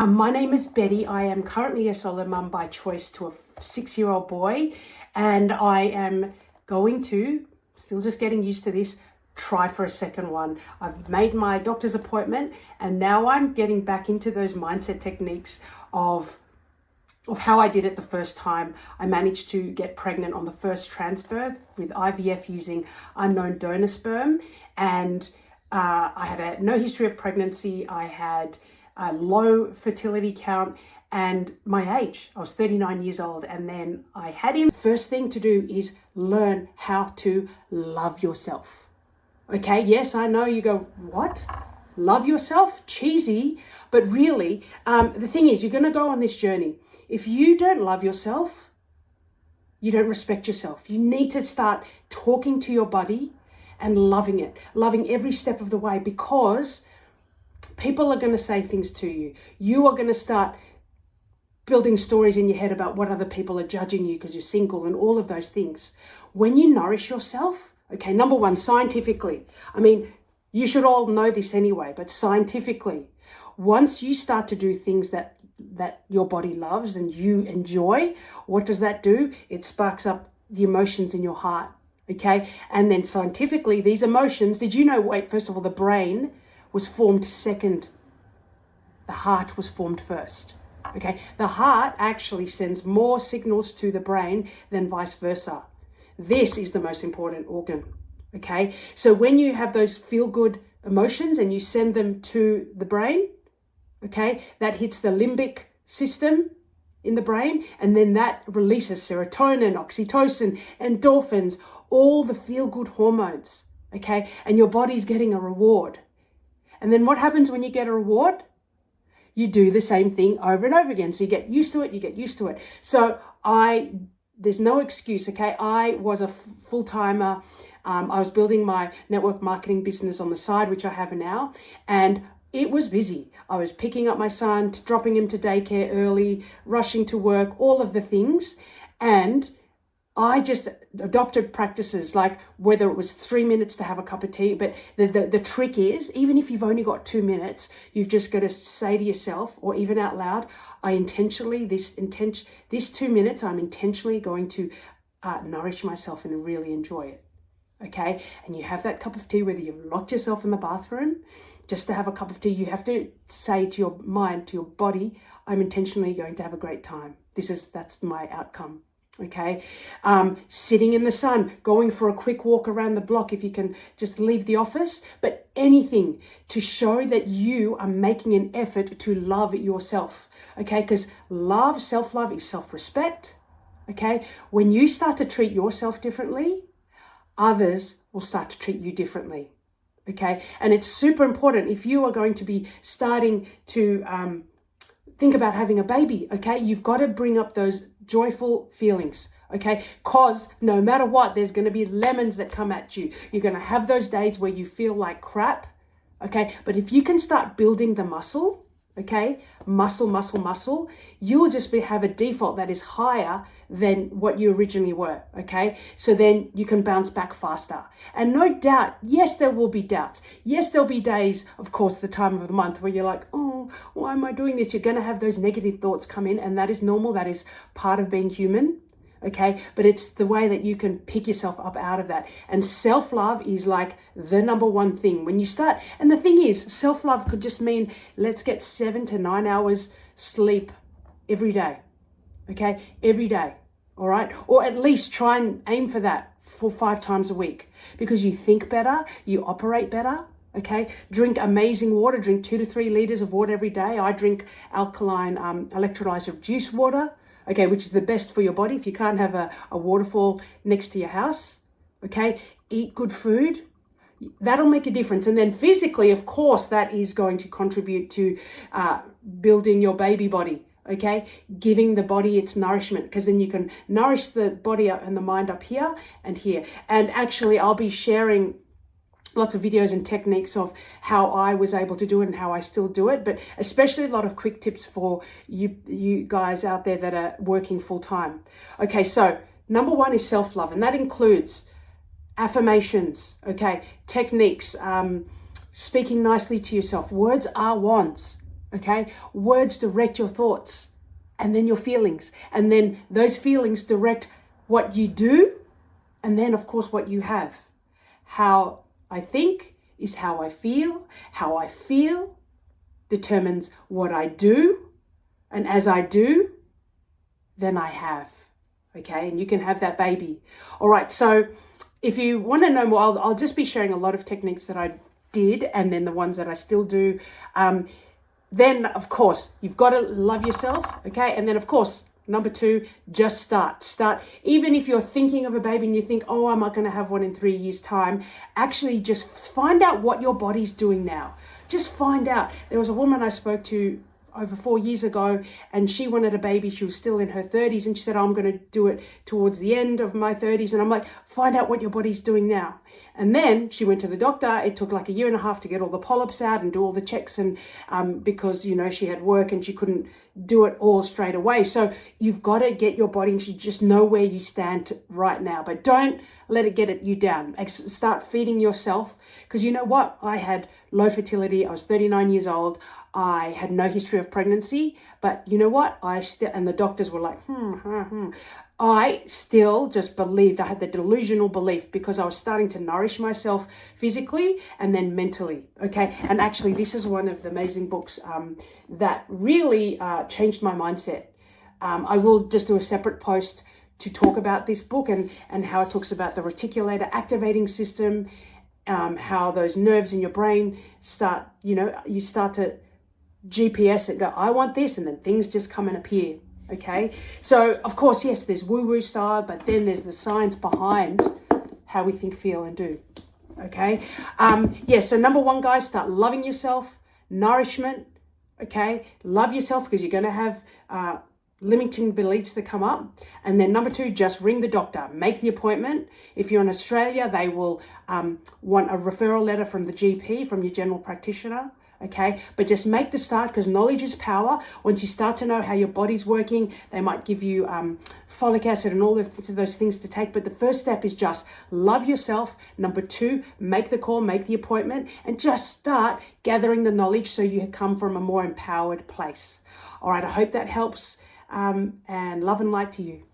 My name is Betty. I am currently a solo mum by choice to a 6-year-old boy, and I am going to, still just getting used to this, try for a second one. I've made my doctor's appointment, and now I'm getting back into those mindset techniques of how I did it the first time. I managed to get pregnant on the first transfer with IVF using unknown donor sperm, and I had no history of pregnancy. I had a low fertility count and my age. I was 39 years old, and then I had him. First thing to do is learn how to love yourself. Okay, yes, I know you go, what? Love yourself? Cheesy. But really, the thing is, you're going to go on this journey. If you don't love yourself, you don't respect yourself. You need to start talking to your body and loving it, loving every step of the way, because people are going to say things to you. You are going to start building stories in your head about what other people are judging you because you're single and all of those things. When you nourish yourself, okay, number one, scientifically, I mean, you should all know this anyway, but scientifically, once you start to do things that your body loves and you enjoy, what does that do? It sparks up the emotions in your heart, okay? And then scientifically, these emotions, did you know, wait, first of all, the brain was formed second. The heart was formed first, okay? The heart actually sends more signals to the brain than vice versa. This is the most important organ, okay? So when you have those feel-good emotions and you send them to the brain, okay, that hits the limbic system in the brain, and then that releases serotonin, oxytocin, endorphins, all the feel-good hormones, okay? And your body's getting a reward. And then what happens when you get a reward? You do the same thing over and over again. So you get used to it, So there's no excuse, okay? I was a full-timer. I was building my network marketing business on the side, which I have now. And it was busy. I was picking up my son, dropping him to daycare early, rushing to work, all of the things. And I just adopted practices like whether it was 3 minutes to have a cup of tea, but the trick is, even if you've only got 2 minutes, you've just got to say to yourself, or even out loud, this 2 minutes, I'm intentionally going to nourish myself and really enjoy it, okay? And you have that cup of tea, whether you've locked yourself in the bathroom, just to have a cup of tea, you have to say to your mind, to your body, I'm intentionally going to have a great time. That's my outcome. Okay, sitting in the sun, going for a quick walk around the block if you can just leave the office, but anything to show that you are making an effort to love yourself, okay? Because self-love is self-respect, okay? When you start to treat yourself differently, others will start to treat you differently, okay? And it's super important if you are going to be starting to think about having a baby, okay? You've got to bring up those joyful feelings, okay? Because no matter what, there's going to be lemons that come at you. You're going to have those days where you feel like crap, okay? But if you can start building the muscle, okay? Muscle, you'll just have a default that is higher than what you originally were, okay? So then you can bounce back faster. And no doubt, yes, there will be doubts. Yes, there'll be days, of course, the time of the month where you're like, oh, why am I doing this? You're going to have those negative thoughts come in, and that is normal. That is part of being human, okay? But it's the way that you can pick yourself up out of that. And self-love is like the number one thing. When you start, and the thing is, self-love could just mean let's get 7 to 9 hours sleep every day, okay? Every day, all right? Or at least try and aim for that 5 times a week, because you think better, you operate better, okay? Drink amazing water. Drink 2 to 3 liters of water every day. I drink alkaline electrolyzer juice water, okay, which is the best for your body if you can't have a waterfall next to your house, okay? Eat good food. That'll make a difference. And then physically, of course, that is going to contribute to building your baby body, okay? Giving the body its nourishment, because then you can nourish the body up and the mind up here and here. And actually, I'll be sharing lots of videos and techniques of how I was able to do it and how I still do it, but especially a lot of quick tips for you guys out there that are working full time. Okay, so number one is self-love, and that includes affirmations, okay, techniques, speaking nicely to yourself. Words are wands, okay? Words direct your thoughts and then your feelings. And then those feelings direct what you do and then, of course, what you have. How I think is how I feel. How I feel determines what I do. And as I do, then I have. Okay, and you can have that baby. All right, so if you want to know more, I'll just be sharing a lot of techniques that I did and then the ones that I still do. Then, of course, you've got to love yourself, okay? And then, of course, number 2, just start. Start. Even if you're thinking of a baby and you think, oh, am I going to have one in 3 years' time? Actually, just find out what your body's doing now. Just find out. There was a woman I spoke to over 4 years ago, and she wanted a baby. She was still in her 30s, and she said, oh, I'm going to do it towards the end of my 30s. And I'm like, find out what your body's doing now. And then she went to the doctor. It took like 1.5 years to get all the polyps out and do all the checks, and because, you know, she had work and she couldn't do it all straight away. So you've got to get your body, and you just know where you stand right now, but don't let it get you down. Start feeding yourself, because you know what? I had low fertility. I was 39 years old. I had no history of pregnancy, but you know what? And the doctors were like, I still just believed. I had the delusional belief because I was starting to nourish myself physically and then mentally. Okay. And actually, this is one of the amazing books that really changed my mindset. I will just do a separate post to talk about this book and how it talks about the reticulator activating system, how those nerves in your brain start, you start to GPS it, go, I want this, and then things just come and appear. Okay, so of course, yes, there's woo-woo style, but then there's the science behind how we think, feel, and do. Okay, so number 1, guys, start loving yourself. Nourishment. Okay, love yourself, because you're going to have limiting beliefs that come up. And then number 2, just ring the doctor, make the appointment. If you're in Australia, they will want a referral letter from the GP, from your general practitioner. Okay, but just make the start, because knowledge is power. Once you start to know how your body's working, they might give you folic acid and all of those things to take. But the first step is just love yourself. Number 2, make the call, make the appointment, and just start gathering the knowledge so you come from a more empowered place. All right, I hope that helps, and love and light to you.